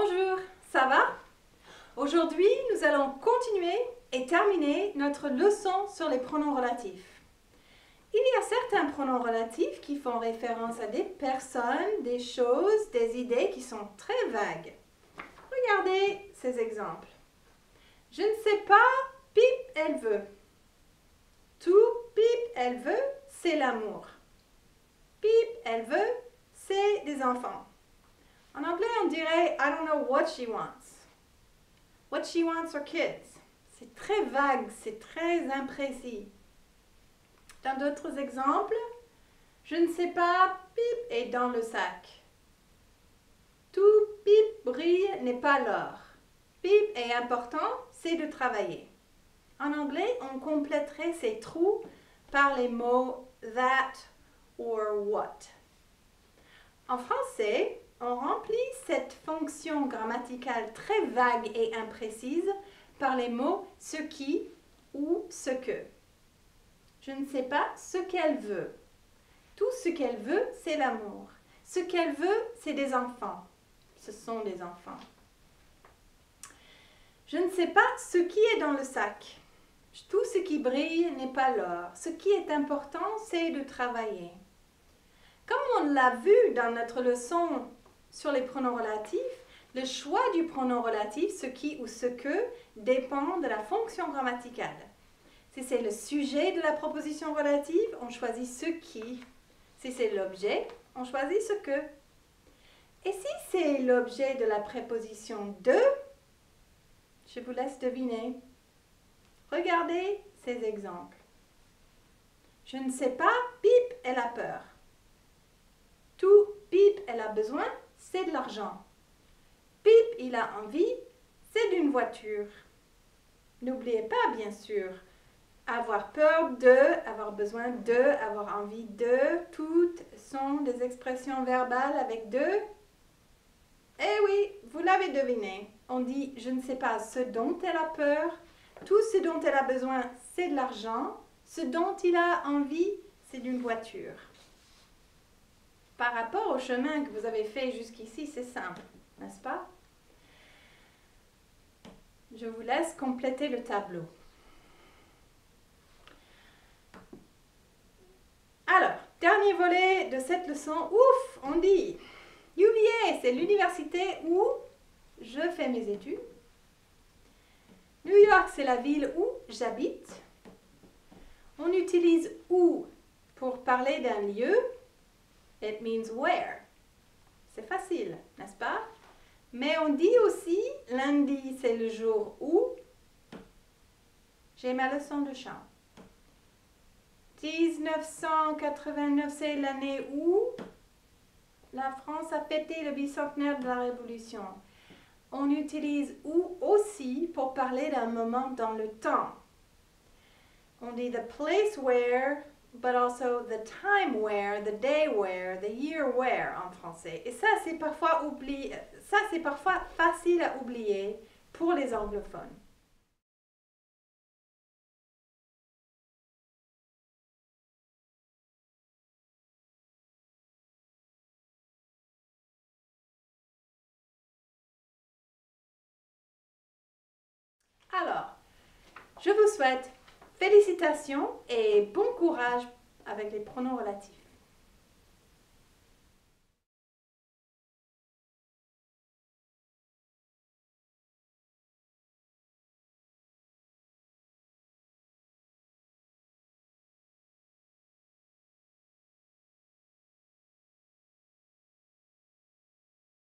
Bonjour, ça va? Aujourd'hui, nous allons continuer et terminer notre leçon sur les pronoms relatifs. Il y a certains pronoms relatifs qui font référence à des personnes, des choses, des idées qui sont très vagues. Regardez ces exemples. Je ne sais pas, pipe, elle veut. Tout, pipe, elle veut, c'est l'amour. Pipe, elle veut, c'est des enfants. En anglais, on dirait I don't know what she wants. What she wants are kids. C'est très vague, c'est très imprécis. Dans d'autres exemples, je ne sais pas, pipe est dans le sac. Tout pipe brille n'est pas l'or. Pipe est important, c'est de travailler. En anglais, on compléterait ces trous par les mots that or what. En français, on remplit cette fonction grammaticale très vague et imprécise par les mots ce qui ou ce que. Je ne sais pas ce qu'elle veut. Tout ce qu'elle veut, c'est l'amour. Ce qu'elle veut, c'est des enfants. Ce sont des enfants. Je ne sais pas ce qui est dans le sac. Tout ce qui brille n'est pas l'or. Ce qui est important, c'est de travailler. Comme on l'a vu dans notre leçon sur les pronoms relatifs, le choix du pronom relatif, ce qui ou ce que, dépend de la fonction grammaticale. Si c'est le sujet de la proposition relative, on choisit ce qui. Si c'est l'objet, on choisit ce que. Et si c'est l'objet de la préposition de, je vous laisse deviner. Regardez ces exemples. Je ne sais pas, pipe, elle a peur. Tout, pipe, elle a besoin, c'est de l'argent. Pipe, il a envie, c'est d'une voiture. N'oubliez pas, bien sûr, avoir peur de, avoir besoin de, avoir envie de, toutes sont des expressions verbales avec de. Eh oui, vous l'avez deviné. On dit je ne sais pas ce dont elle a peur, tout ce dont elle a besoin, c'est de l'argent, ce dont il a envie, c'est d'une voiture. Par rapport au chemin que vous avez fait jusqu'ici, c'est simple, n'est-ce pas? Je vous laisse compléter le tableau. Alors, dernier volet de cette leçon. Ouf, on dit UVA, c'est l'université où je fais mes études. New York, c'est la ville où j'habite. On utilise où pour parler d'un lieu. It means where. C'est facile, n'est-ce pas? Mais on dit aussi, lundi, c'est le jour où j'ai ma leçon de chant. 1989, c'est l'année où la France a fêté le bicentenaire de la Révolution. On utilise où aussi pour parler d'un moment dans le temps. On dit the place where, but also the time where, the day where, the year where en français. Et ça, c'est parfois facile à oublier pour les anglophones. Alors, je vous souhaite félicitations et bon courage avec les pronoms relatifs.